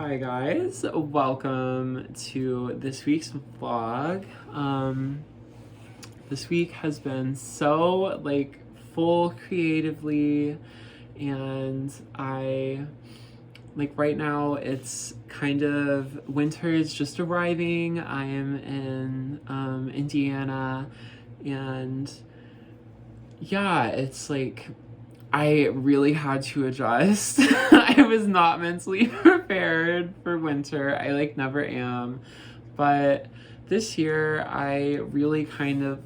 Hi guys, welcome to this week's vlog. This week has been so full creatively, and right now it's kind of winter is just arriving. I am in Indiana, and yeah, it's I really had to adjust. I was not mentally prepared for winter. I never am. But this year I really kind of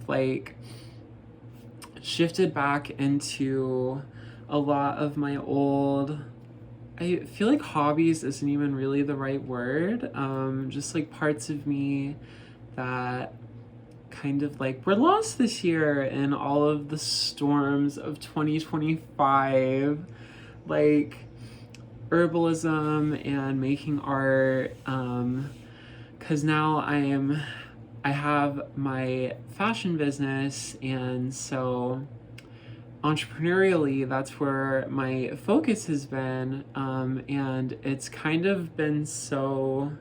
shifted back into a lot of my old, I feel like hobbies isn't even really the right word. Just parts of me that kind of were lost this year in all of the storms of 2025, like herbalism and making art. Because now I have my fashion business, and so entrepreneurially that's where my focus has been, and it's kind of been so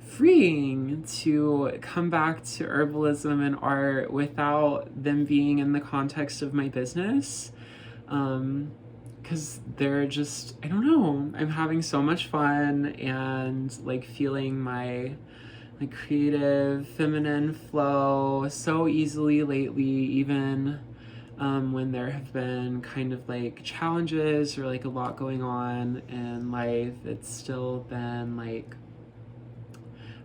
freeing to come back to herbalism and art without them being in the context of my business, because they're just, I don't know, I'm having so much fun and feeling my creative feminine flow so easily lately, even when there have been kind of challenges or a lot going on in life. It's still been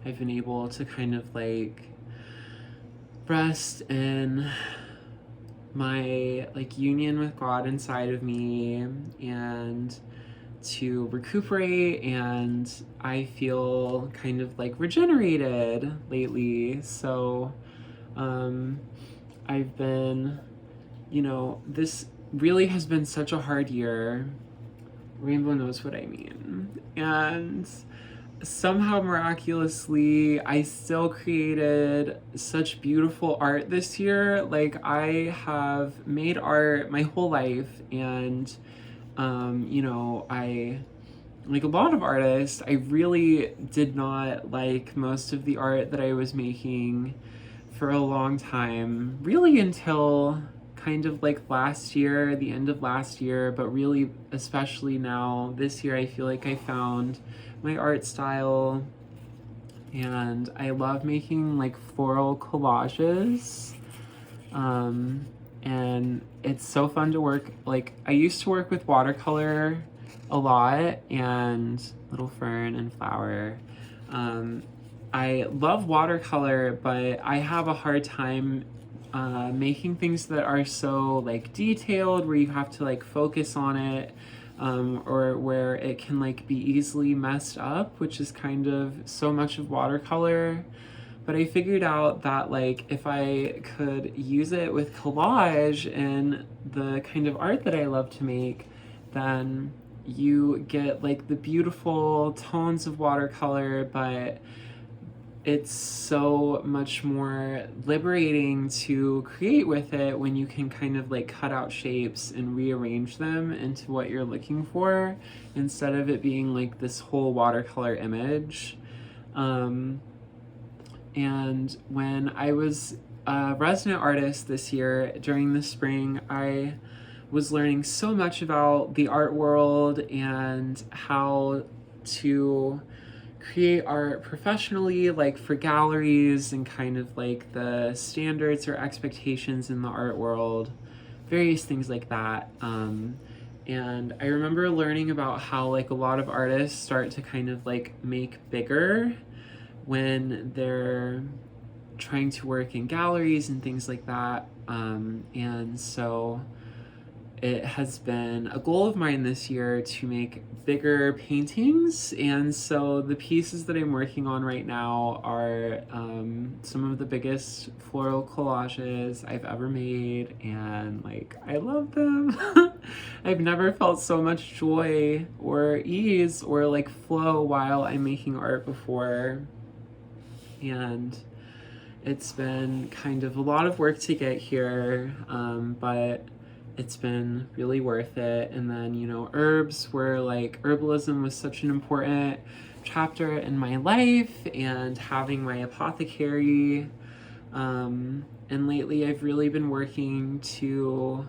I've been able to kind of rest in my union with God inside of me and to recuperate, and I feel kind of regenerated lately. So I've been, this really has been such a hard year. Rainbow knows what I mean. And somehow miraculously I still created such beautiful art this year. I have made art my whole life, and I, like a lot of artists, I really did not like most of the art that I was making for a long time, really until kind of last year, the end of last year, but really especially now this year I feel like I found my art style, and I love making floral collages, and it's so fun to work. I used to work with watercolor a lot and little fern and flower. I love watercolor, but I have a hard time making things that are so detailed, where you have to focus on it, or where it can be easily messed up, which is kind of so much of watercolor. But I figured out that if I could use it with collage and the kind of art that I love to make, then you get the beautiful tones of watercolor, but it's so much more liberating to create with it when you can kind of cut out shapes and rearrange them into what you're looking for, instead of it being this whole watercolor image. And when I was a resident artist this year during the spring, I was learning so much about the art world and how to create art professionally, for galleries, and kind of the standards or expectations in the art world, various things like that. And I remember learning about how a lot of artists start to kind of make bigger when they're trying to work in galleries and things like that. And so it has been a goal of mine this year to make bigger paintings, and so the pieces that I'm working on right now are some of the biggest floral collages I've ever made, and I love them. I've never felt so much joy or ease or flow while I'm making art before, and it's been kind of a lot of work to get here, but it's been really worth it. And then, you know, herbs were like, herbalism was such an important chapter in my life, and having my apothecary. And lately I've really been working to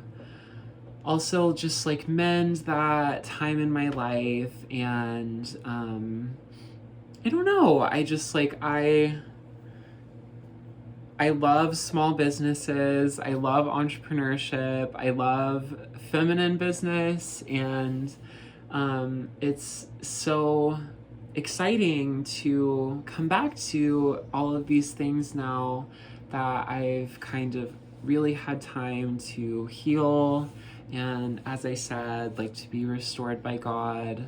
also just like mend that time in my life. And I don't know, I just like, I love small businesses. I love entrepreneurship. I love feminine business. And it's so exciting to come back to all of these things now that I've kind of really had time to heal. And as I said, like, to be restored by God.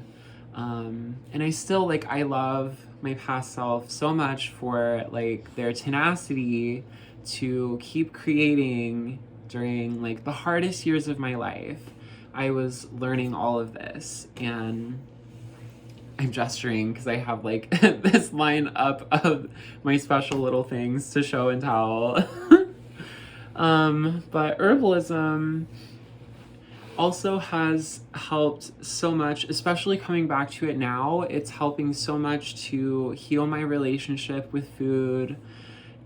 And I still, like, I love my past self so much for like their tenacity to keep creating during like the hardest years of my life. I was learning all of this, and I'm gesturing because I have like this line up of my special little things to show and tell. But herbalism also has helped so much, especially coming back to it now. It's helping so much to heal my relationship with food,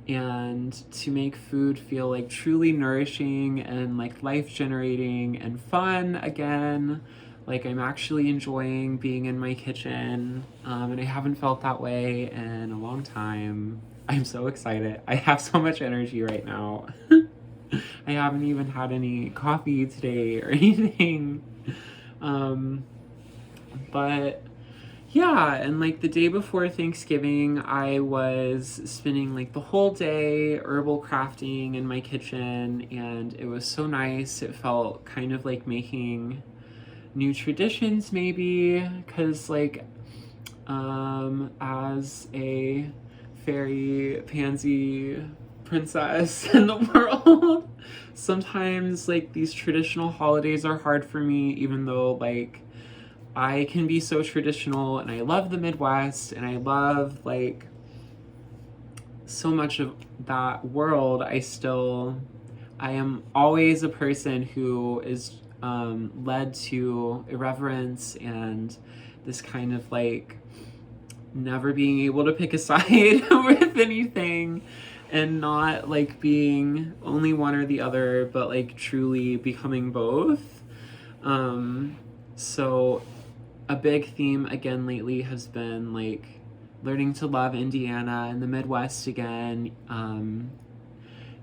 and to make food feel like truly nourishing and like life generating and fun again. Like, I'm actually enjoying being in my kitchen, and I haven't felt that way in a long time. I'm so excited. I have so much energy right now. I haven't even had any coffee today or anything. But yeah, and like the day before Thanksgiving, I was spending like the whole day herbal crafting in my kitchen, and it was so nice. It felt kind of like making new traditions, maybe, because like as a fairy pansy princess in the world, sometimes like these traditional holidays are hard for me, even though like I can be so traditional, and I love the Midwest, and I love like so much of that world. I am always a person who is led to irreverence and this kind of like never being able to pick a side with anything, and not like being only one or the other, but like truly becoming both. So a big theme again lately has been like learning to love Indiana and the Midwest again.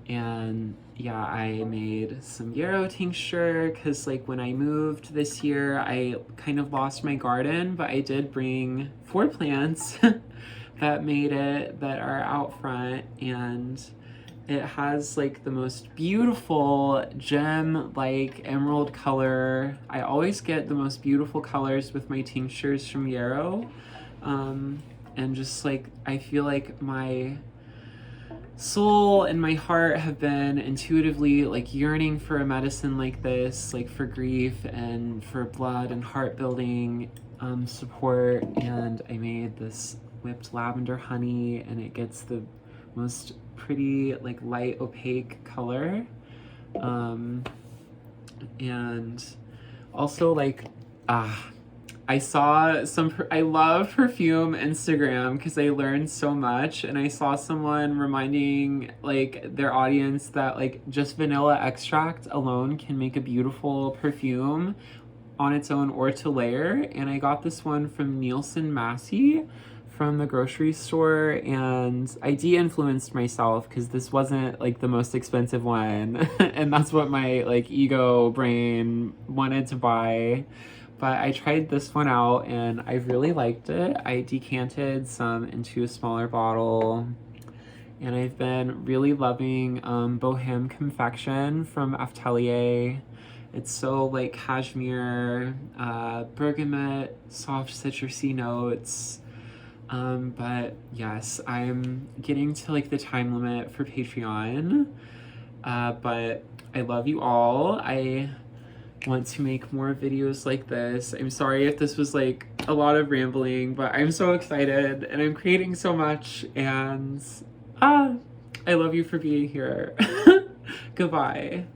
And yeah, I made some yarrow tincture because like when I moved this year, I kind of lost my garden, but I did bring 4 plants that made it, that are out front, and it has like the most beautiful gem like emerald color. I always get the most beautiful colors with my tinctures from yarrow. And just like I feel like my soul and my heart have been intuitively like yearning for a medicine like this, like for grief and for blood and heart building support. And I made this whipped lavender honey, and it gets the most pretty like light opaque color. And also like I saw I love perfume Instagram because I learned so much, and I saw someone reminding like their audience that like just vanilla extract alone can make a beautiful perfume on its own or to layer. And I got this one from Nielsen Massey from the grocery store, and I de-influenced myself because this wasn't like the most expensive one and that's what my like ego brain wanted to buy. But I tried this one out and I really liked it. I decanted some into a smaller bottle, and I've been really loving Bohème Confection from Atelier. It's so like cashmere, bergamot, soft citrusy notes. But yes, I'm getting to like the time limit for Patreon. But I love you all. I want to make more videos like this. I'm sorry if this was like a lot of rambling, but I'm so excited and I'm creating so much, and I love you for being here. Goodbye.